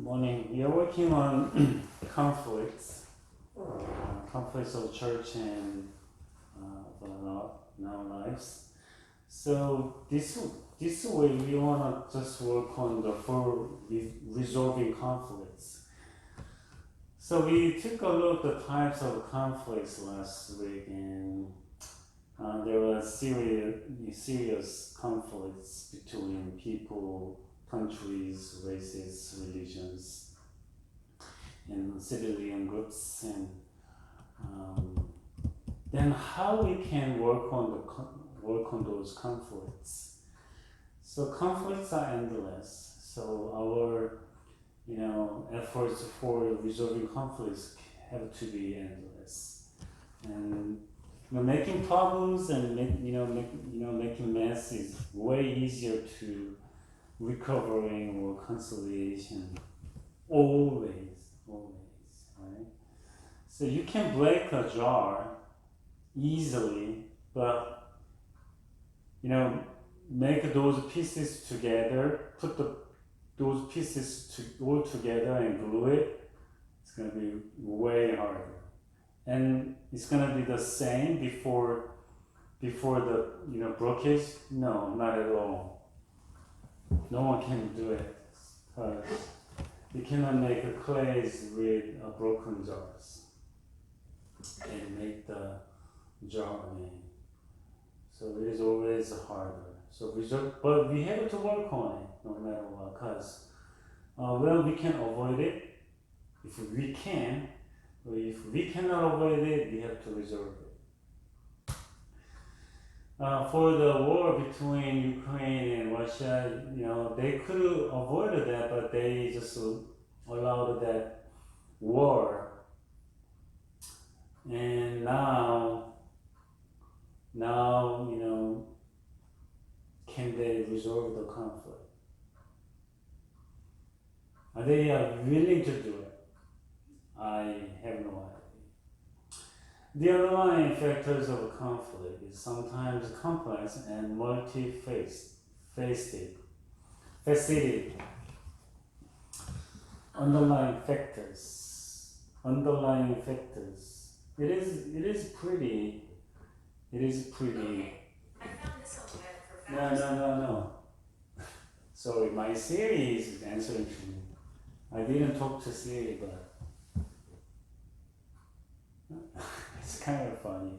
morning. We are working on conflicts, conflicts of church and in our lives. So this way we want to just work on the for resolving conflicts. So we took a look at the types of conflicts last week, and there were serious conflicts between people, countries, races, religions, and civilian groups, and then how we can work on those conflicts. So conflicts are endless. So our efforts for resolving conflicts have to be endless, and making problems and making mess is way easier to recovering or conciliation. Always, right? So you can break a jar easily, but make those pieces together, put those pieces all together and glue it. It's gonna be way harder, and it's gonna be the same before the breakage. No, not at all. No one can do it, because you cannot make a clays with broken jars and make the jar again. So it is always harder. So but we have to work on it no matter what, because we can avoid it if we can. But if we cannot avoid it, we have to resolve it. For the war between Ukraine and Russia, they could have avoided that, but they just allowed that war. And now, can they resolve the conflict? Are they willing to do it? I have no idea. The underlying factors of conflict is sometimes complex and multifaceted. Underlying factors. It is pretty. I found this on the web for No. Sorry, my Siri is answering to me. I didn't talk to Siri, but it's kind of funny.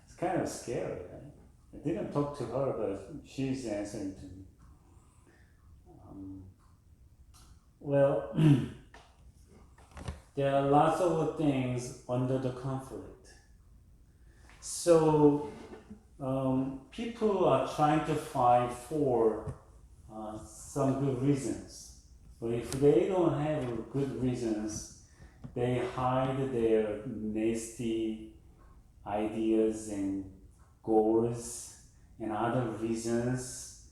It's kind of scary, right? I didn't talk to her, but she's answering to me. Well, there are lots of things under the conflict. So people are trying to fight for some good reasons. But if they don't have good reasons, they hide their nasty ideas and goals and other reasons.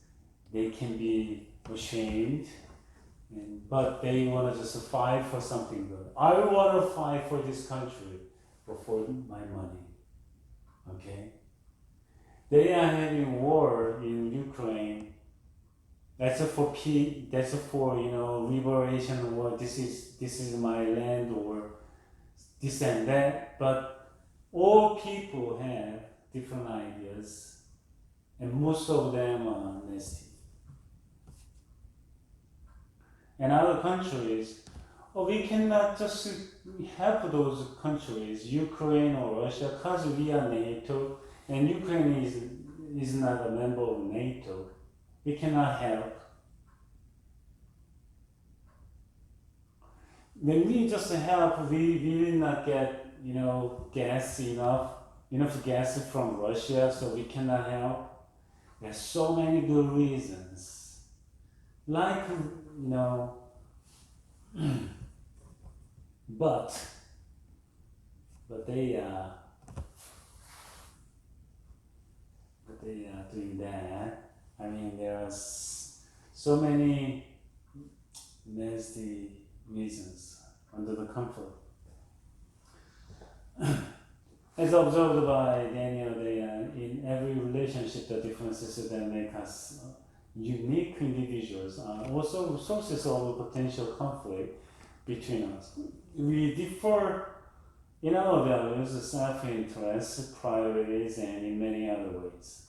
They can be ashamed, but they want to just fight for something good. I want to fight for this country or for my money. Okay? They are having war in Ukraine. That's for peace. That's for liberation. War. This is my land, or this and that. But all people have different ideas, and most of them are nasty. And other countries, we cannot just help those countries, Ukraine or Russia, because we are NATO, and Ukraine is not a member of NATO. We cannot help. When we just help, we will not get enough gas from Russia, so we cannot help. There's so many good reasons, like but they are doing that. I mean, there are so many nasty reasons under the conflict. As observed by Daniel, in every relationship, the differences that make us unique individuals are also sources of potential conflict between us. We differ in our values, self-interest, priorities, and in many other ways.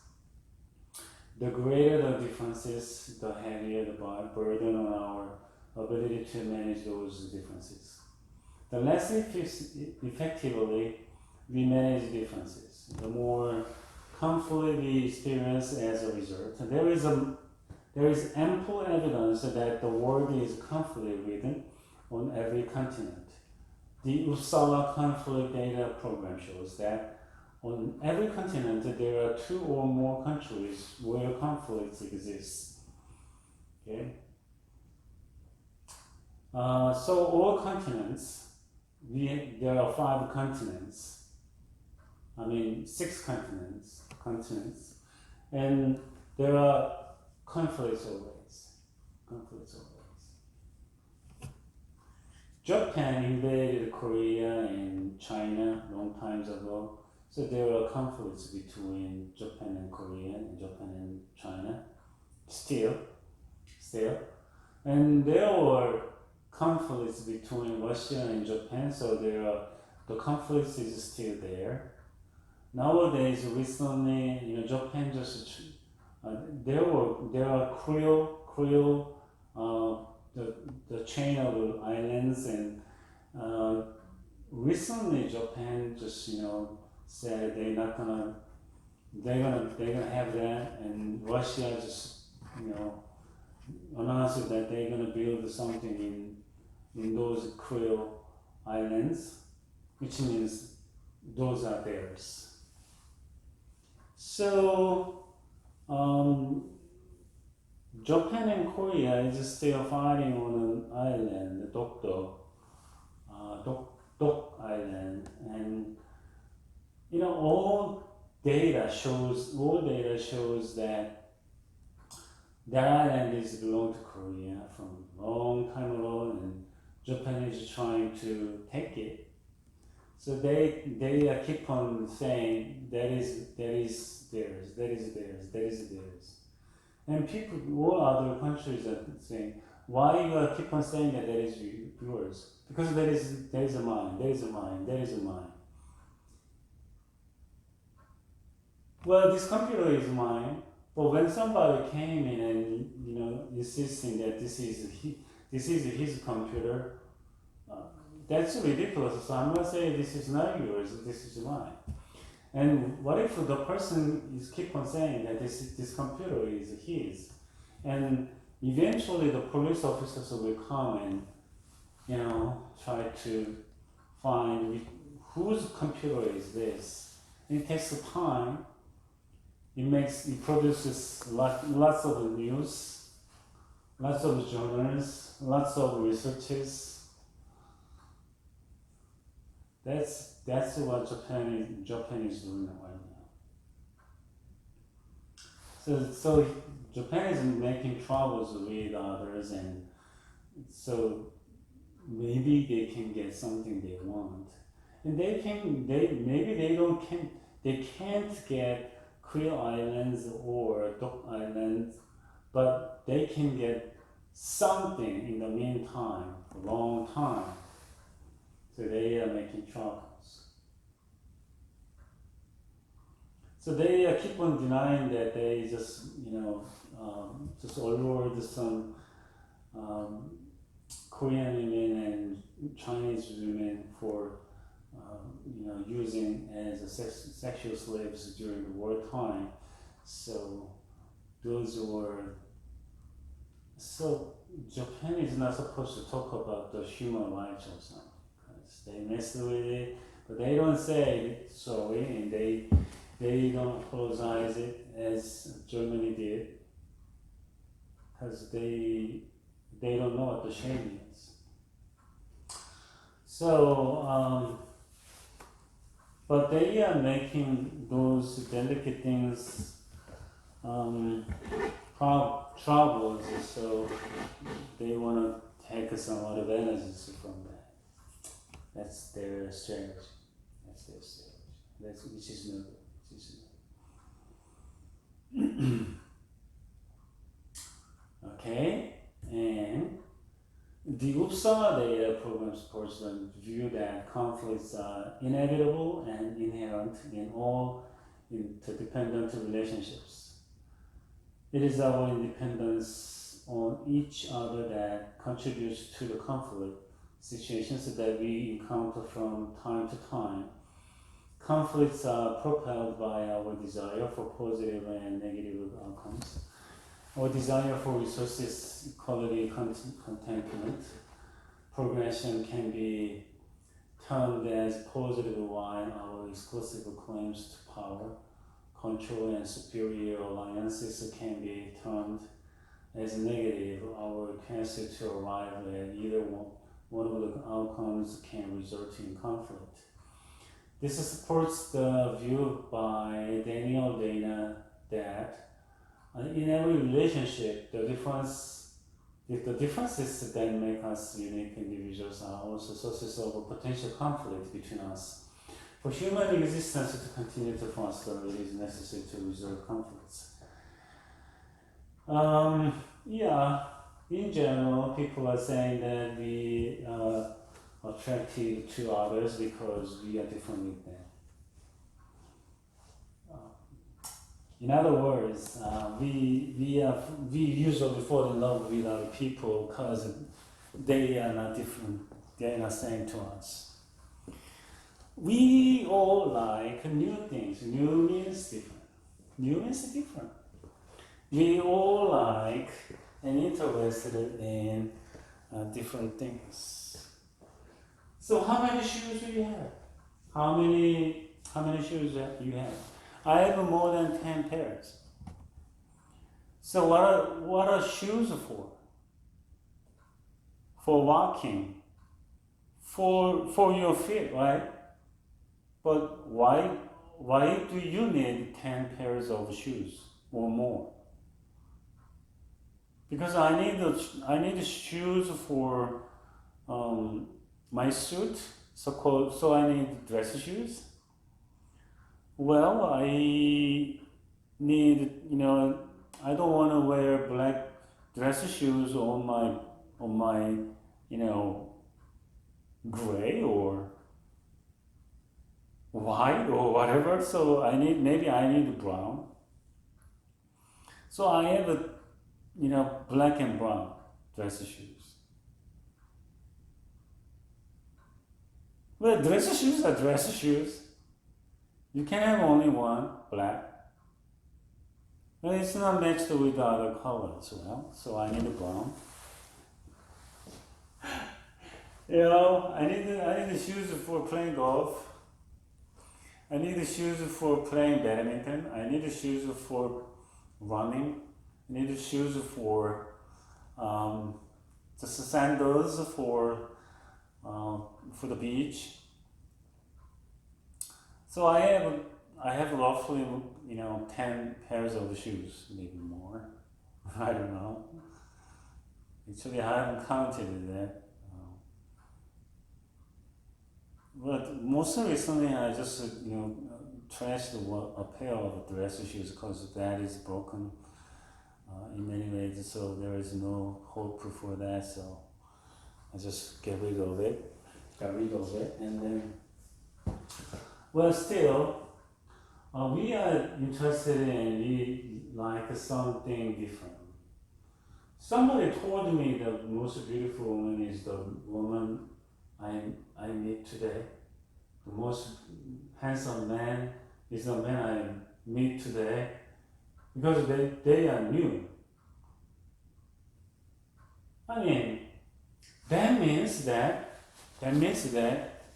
The greater the differences, the heavier the burden on our ability to manage those differences. The less effectively we manage differences, the more conflict we experience as a result. There is ample evidence that the world is conflict-ridden on every continent. The Uppsala Conflict Data Program shows that on every continent there are 2 or more countries where conflicts exist. Okay? So all continents, there are 5 continents. 6 continents, and there are conflicts always. Japan invaded Korea and China long times ago, so there are conflicts between Japan and Korea and Japan and China still, and there were conflicts between Russia and Japan, so the conflicts is still there. Nowadays, recently, Japan just there are Kuril, the chain of islands, and recently Japan just said they're gonna have that, and Russia just announced that they're gonna build something in those Kuril islands, which means those are theirs. So, Japan and Korea is still fighting on an island, the Dokdo Island, and all data shows that that island is belong to Korea from a long time ago, and Japan is trying to take it. So they keep on saying that is theirs. And people, all other countries are saying, why you keep on saying that is yours? Because there is a mine. Well, this computer is mine, but when somebody came in and insisting that this is his computer, that's ridiculous. So I'm gonna say this is not yours, this is mine. And what if the person keep on saying that this computer is his, and eventually the police officers will come and try to find whose computer is this. It takes time. It produces lots of news, lots of journals, lots of researches. That's what Japan is doing right now. So Japan is making troubles with others, and so maybe they can get something they want, and they can't get Kuril Islands or Dok Islands, but they can get something in the meantime for a long time. So they are making troubles. So they keep on denying that they just allured some Korean women and Chinese women for using as sexual slaves during the wartime. So Japan is not supposed to talk about the human rights or something. They mess with it, but they don't say sorry, and they don't apologize it as Germany did, because they don't know what the shame is. So, but they are making those delicate things troubles, so they want to take some advantages from that. That's their strategy. Which is no good. Okay, and the Uppsala data program supports the view that conflicts are inevitable and inherent in all interdependent relationships. It is our independence on each other that contributes to the conflict situations that we encounter from time to time. Conflicts are propelled by our desire for positive and negative outcomes. Our desire for resources, equality, contentment, progression can be termed as positive, while our exclusive claims to power, control, and superior alliances can be termed as negative. Our request to arrive at either one of the outcomes can result in conflict. This supports the view by Daniel Dana that in every relationship, the differences that make us unique individuals are also sources of a potential conflict between us. For human existence to continue to foster, it is necessary to resolve conflicts. In general, people are saying that we are attracted to others because we are different with them. In other words, we usually fall in love with other people because they are not different, they are not same to us. We all like new things. New means different. New means different. We all like and interested in different things. So how many shoes do you have? How many shoes do you have? I have more than 10 pairs. So what are shoes for? For walking, for your feet, right? But why do you need 10 pairs of shoes or more? Because I need shoes for my suit, so I need dress shoes. Well, I need, I don't want to wear black dress shoes on my, gray or white or whatever. So maybe I need brown. So I have black and brown dress shoes. Well, dress shoes are dress shoes. You can have only one, black. But it's not matched with other colors, so I need a brown. I need shoes for playing golf. I need shoes for playing badminton. I need shoes for running. I need shoes for just sandals for the beach. So I have roughly 10 pairs of shoes, maybe more. I don't know. Actually, I haven't counted that. But most recently, I just trashed a pair of dress shoes because that is broken in many ways. So there is no hope for that. So I just got rid of it, and then. Well, still, we are interested in, we like something different. Somebody told me the most beautiful woman is the woman I meet today. The most handsome man is the man I meet today because they are new. I mean, that means that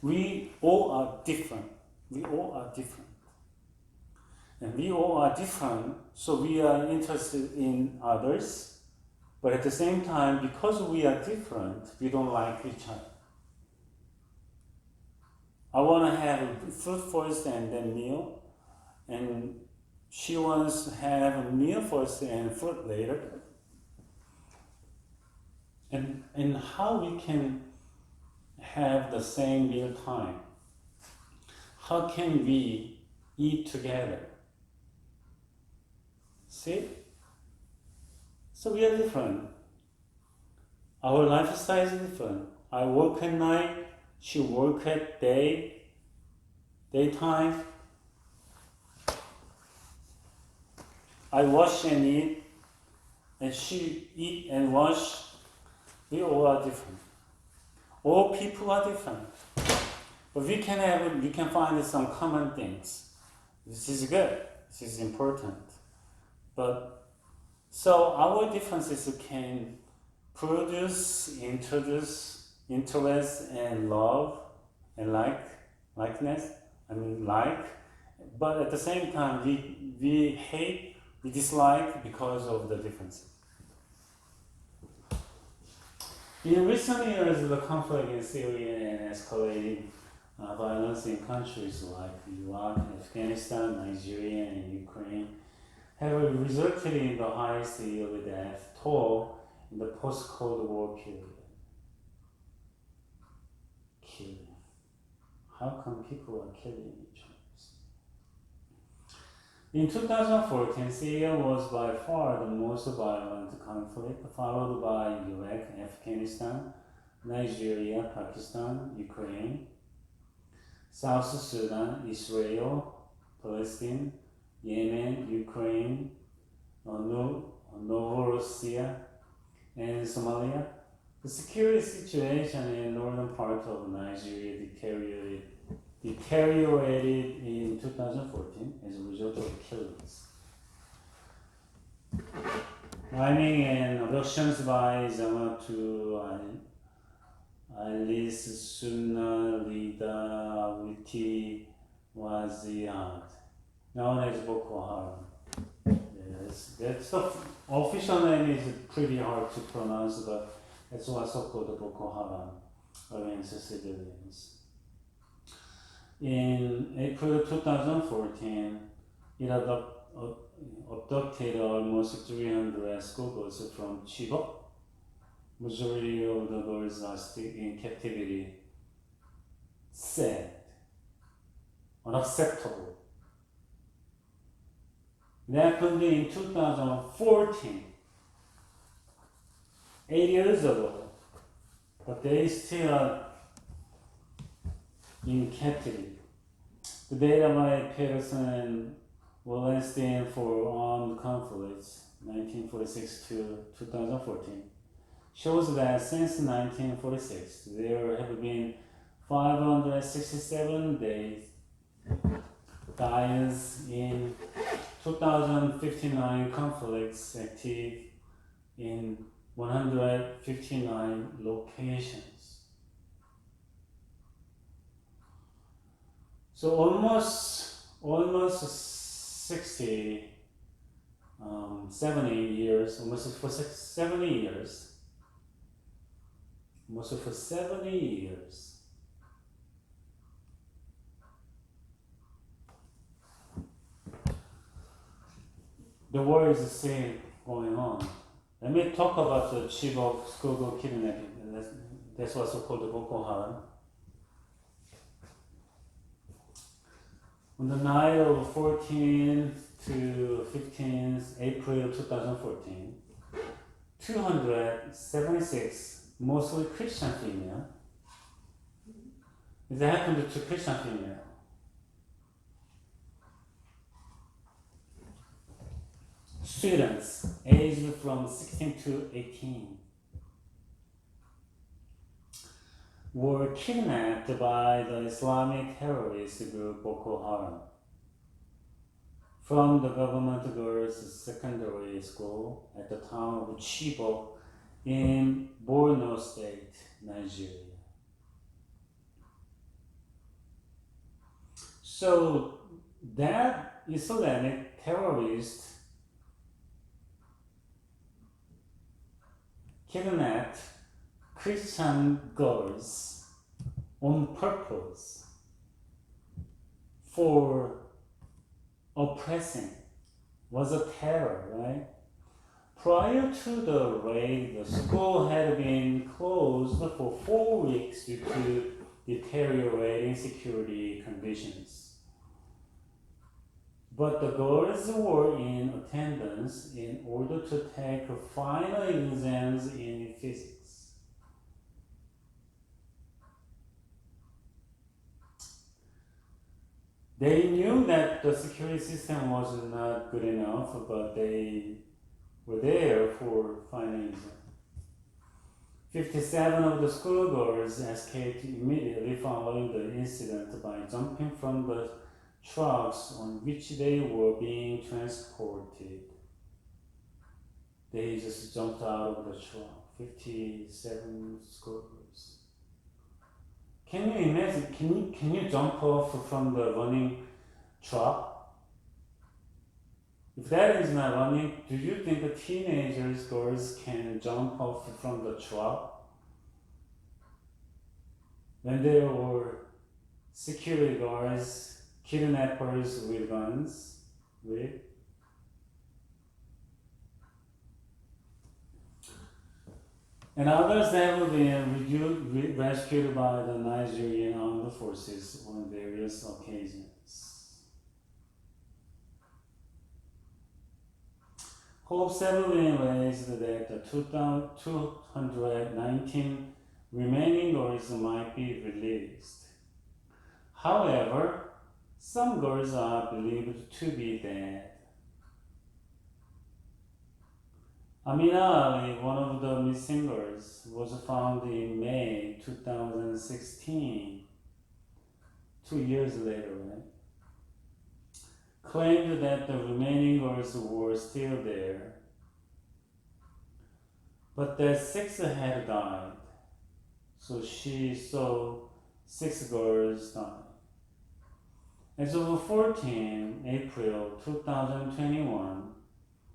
we all are different. We all are different. And we all are different, so we are interested in others, but at the same time, because we are different, we don't like each other. I want to have food first and then meal, and she wants to have a meal first and food later. And how we can have the same meal time? How can we eat together? See? So we are different. Our lifestyle is different. I work at night, she work at daytime. I wash and eat, and she eat and wash. We all are different. All people are different. But we can find some common things. This is good. This is important. But so our differences can introduce interest and love and likeness. But at the same time, we hate, we dislike because of the differences. In recent years, the conflict in Syria and escalating violence in countries like Iraq, Afghanistan, Nigeria, and Ukraine have resulted in the highest yearly death toll in the post-Cold War period. Killing. How come people are killing each other? In 2014, Syria was by far the most violent conflict, followed by Iraq, Afghanistan, Nigeria, Pakistan, Ukraine, South Sudan, Israel, Palestine, Yemen, Ukraine, Novorossiya, and Somalia. The security situation in northern part of Nigeria deteriorated in 2014 as a result of killings. Rhyming and abductions by Zamatu Alice Sunna Lida Witi Waziyad, known as Boko Haram. Yes, that's the official name is pretty hard to pronounce, but that's also called the Boko Haram against civilians. In April 2014, it abducted almost 300 schoolgirls from Chibok. Majority of the girls are still in captivity. Sad. Unacceptable. It happened in 2014, 8 years ago, but they still are in captivity. The data by Peterson and Wallenstein for armed conflicts, 1946 to 2014, shows that since 1946, there have been 567 deaths in 2,059 conflicts active in 159 locations. So almost 60, 70 years, almost for 70 years, the war is still going on. Let me talk about the Chibok schoolgirl kidnapping. That's what's called the Boko Haram. On the night of 14th to 15th April 2014, 276, mostly Christian female, it happened to Christian female. Students aged from 16 to 18 were kidnapped by the Islamic terrorist group Boko Haram from the government girls' secondary school at the town of Chibok in Borno State, Nigeria. So that Islamic terrorist kidnapped Christian girls on purpose for oppressing, was a terror, right? Prior to the raid, the school had been closed for 4 weeks due to deteriorating security conditions. But the girls were in attendance in order to take final exams in physics. They knew that the security system was not good enough, but they were there for finding reason. 57 of the schoolgirls escaped immediately following the incident by jumping from the trucks on which they were being transported. They just jumped out of the truck. 57 schoolgirls. Can you imagine? Can you jump off from the running truck? If that is not running, do you think the teenagers, girls can jump off from the truck? When there were security guards, kidnappers with guns, and others have been rescued by the Nigerian armed forces on various occasions. Hopes have been raised that the 219 remaining girls might be released. However, some girls are believed to be dead. Amina Ali, one of the missing girls, was found in May 2016, 2 years later, right? Claimed that the remaining girls were still there, but that 6 had died. So she saw 6 girls die. As of 14 April 2021,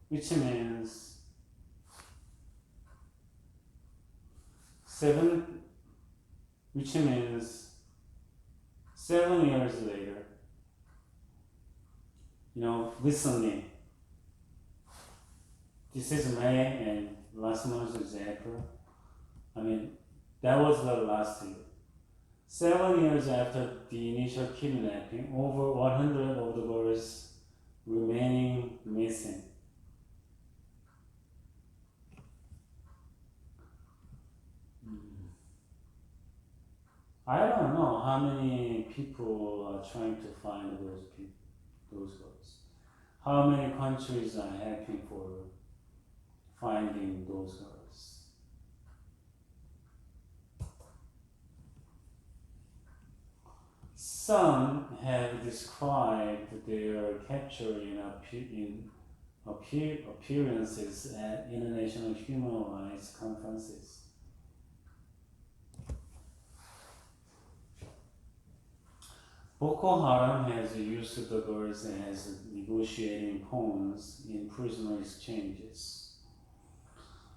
which means 7 years later, recently, this is May and last month is April. That was the last year. 7 years after the initial kidnapping, over 100 of the girls remaining missing. I don't know how many people are trying to find those girls. How many countries are helping for finding those girls? Some have described their capture in appearances at international human rights conferences. Boko Haram has used the girls as negotiating pawns in prisoner exchanges,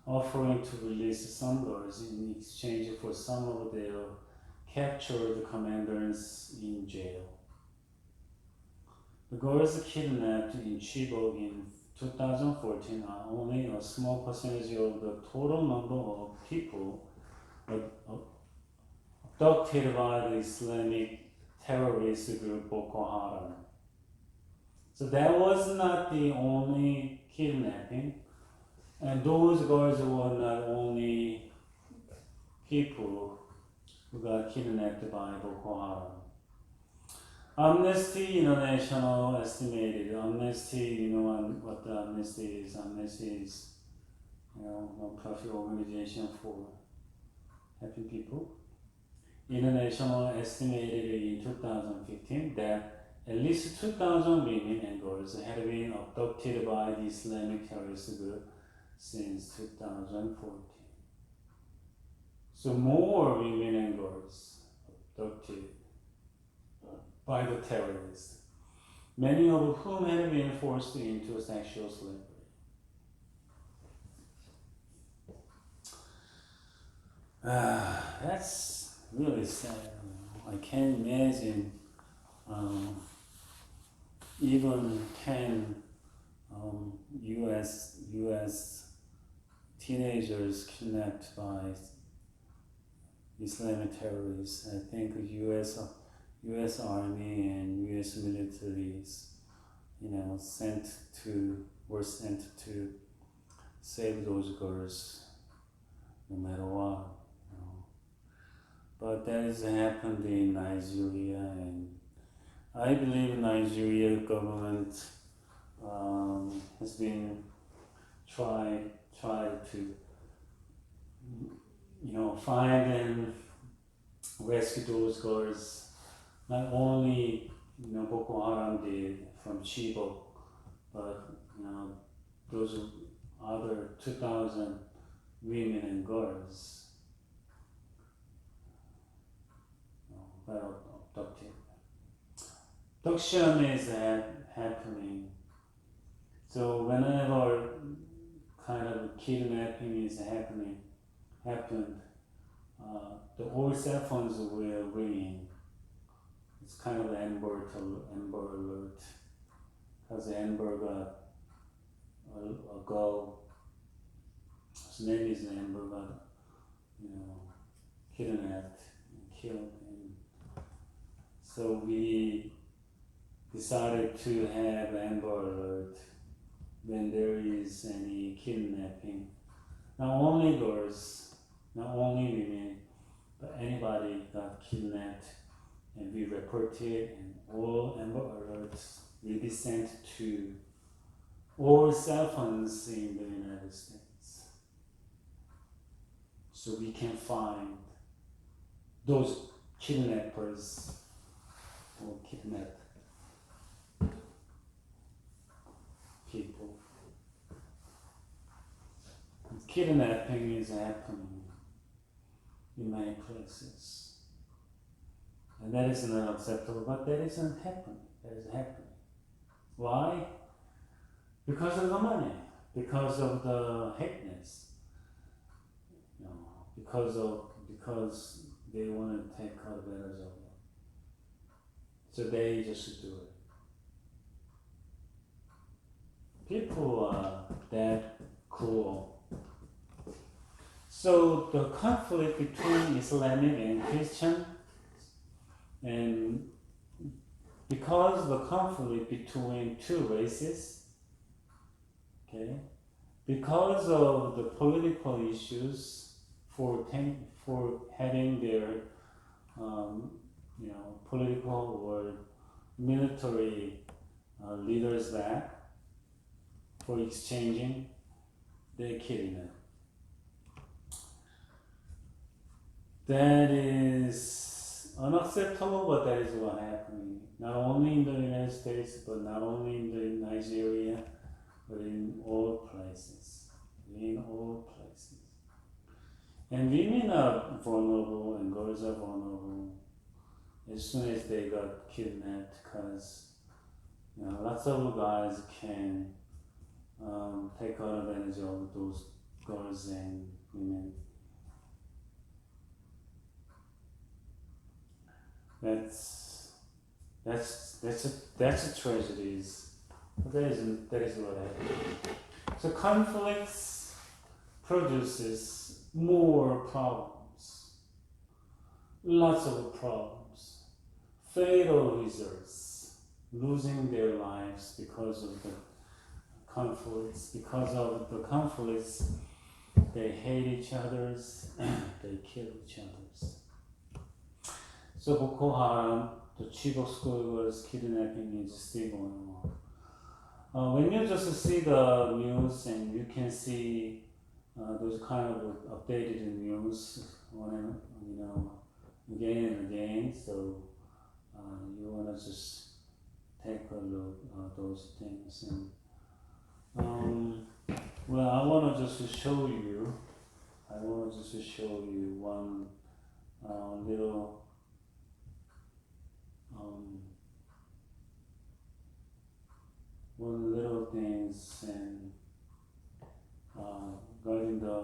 offering to release some girls in exchange for some of their captured commanders in jail. The girls kidnapped in Chibok in 2014 are only a small percentage of the total number of people abducted by the Islamic terrorist group Boko Haram. So that was not the only kidnapping, and those girls were not only people who got kidnapped by Boko Haram. Amnesty International estimated, you know what the Amnesty is? Amnesty is, a non-profit organization for helping people. International estimated in 2015 that at least 2,000 women and girls had been abducted by the Islamic terrorist group since 2014. So more women and girls abducted by the terrorists, many of whom had been forced into sexual slavery. That's really sad. I can't imagine even 10 U.S. teenagers kidnapped by Islamic terrorists. I think U.S. Army and U.S. militaries, were sent to save those girls, no matter what. But that has happened in Nigeria, and I I believe Nigeria government has been try to find and rescue those girls. Not only Boko Haram did from Chibok, but those other 2,000 women and girls that are abducted. Abduction is happening. So whenever kind of kidnapping is happened, the old cell phones were ringing. It's kind of Amber Alert, because Amber got a girl. His name is Amber, got kidnapped and killed, and so we decided to have Amber Alert when there is any kidnapping. Not only girls, not only women, but anybody got kidnapped, and we report it, and all Amber Alerts will be sent to all cell phones in the United States, so we can find those kidnappers or kidnapped people. Kidnapping is happening in many places, and that is not acceptable, but that isn't happening. That is happening. Why? Because of the money, because of the hateness, because they want to take advantage of it. So they just do it. People are that cruel. So the conflict between Islamic and Christian, and because the conflict between two races, okay, because of the political issues for having their political or military leaders back for exchanging, they're killing them. That is unacceptable, but that is what happening. Not only in the United States, but not only in Nigeria, but in all places. In all places. And women are vulnerable and girls are vulnerable as soon as they got kidnapped, because lots of guys can take advantage of those girls and women. That's a tragedy. That is what happens. So conflicts produces more problems, lots of problems, fatal results, losing their lives because of the conflicts. Because of the conflicts, they hate each others, they kill each others. So Boko Haram, the Chibok school girls kidnapping is still going on. When you just see the news, and you can see those kind of updated news on again and again, so you wanna just take a look at those things. And well, I wanna just show you one little things, and regarding the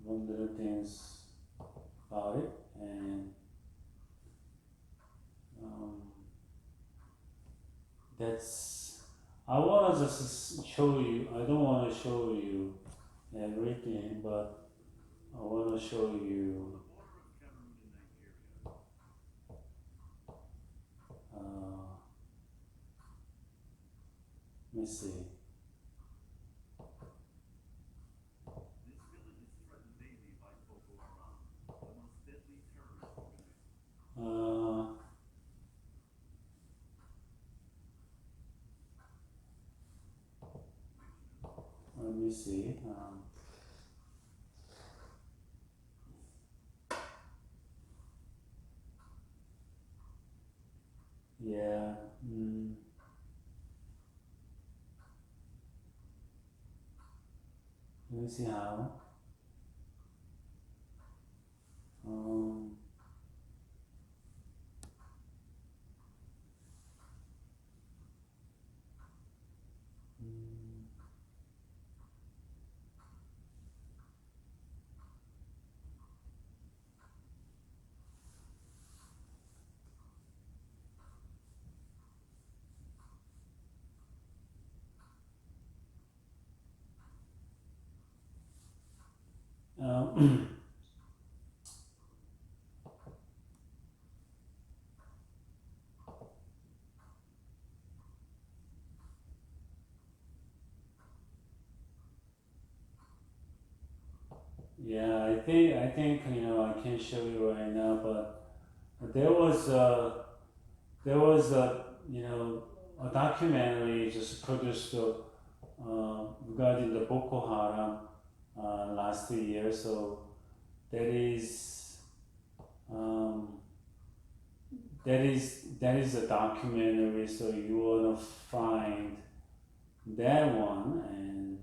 one little things about it, and that's, I want to just show you. I don't want to show you everything, but I want to show you let me see. see. Yeah. Let me see how. Um, mm, um, yeah, I think I can't show you right now, but there was a documentary just produced regarding the Boko Haram last year. So that is um, that is a documentary. So you wanna find that one, and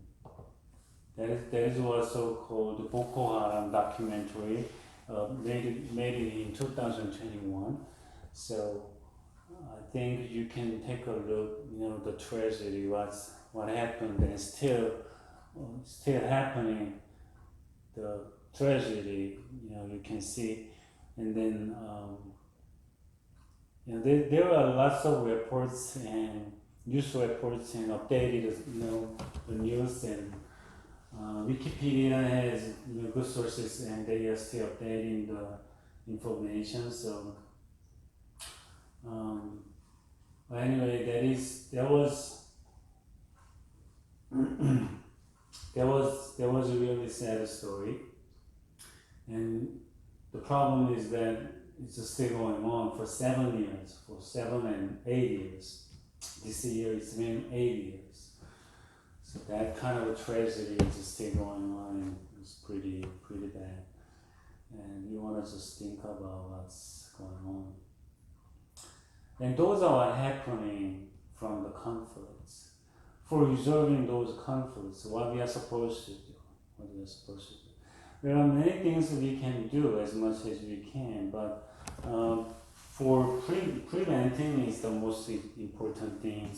that is also called the Boko Haram documentary, made it in 2021. So I think you can take a look, the tragedy, what happened, and still happening, the tragedy, you can see, and then there are lots of reports and news reports and updated, the news, and Wikipedia has good sources, and they are still updating the information. So anyway, there was a really sad story, and the problem is that it's still going on for 7 years, for 7 and 8 years. This year it's been 8 years. So that kind of a tragedy is still going on, and it's pretty bad. And you want to just think about what's going on. And those are what happening from the conflicts. For resolving those conflicts, what we are supposed to do. There are many things we can do as much as we can, but for preventing is the most important thing.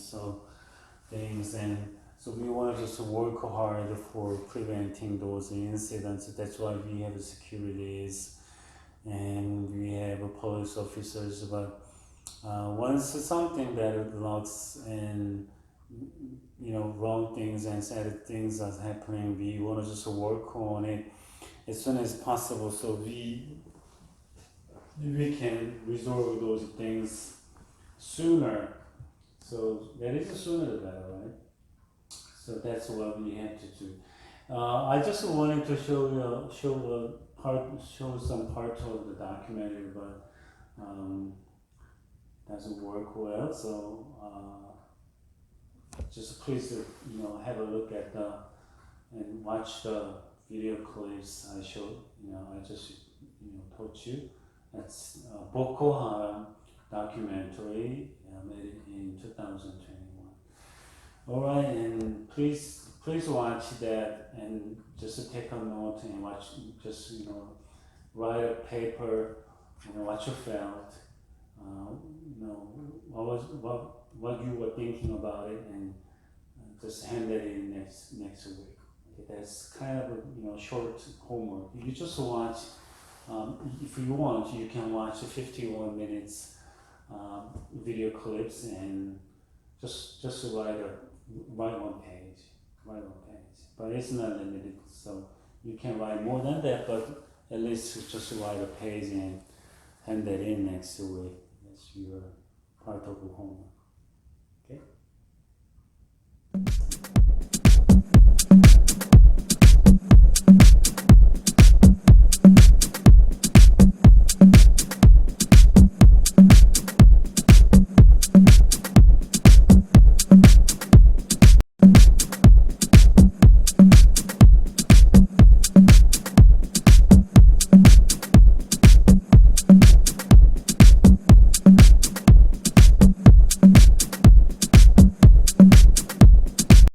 And so we want to just work hard for preventing those incidents. That's why we have securities and we have police officers. But once something that looks and wrong things and sad things are happening, we want to just work on it as soon as possible, so we can resolve those things sooner. So that is the sooner the better, right? So that's what we have to do. I just wanted to show some parts of the documentary, but doesn't work well. So just please, have a look at and watch the video clips I showed. I just taught you. That's Boko Haram documentary, made in 2021. All right, and please watch that, and just take a note and watch. Just write a paper, what you felt, what you were thinking about it, and just hand it in next week. Okay, that's kind of a short homework. You just watch. If you want, you can watch 51 minutes video clips, and just write one page. But it's not limited, so you can write more than that. But at least just write a page and hand that in next week. That's your part of the homework. Okay.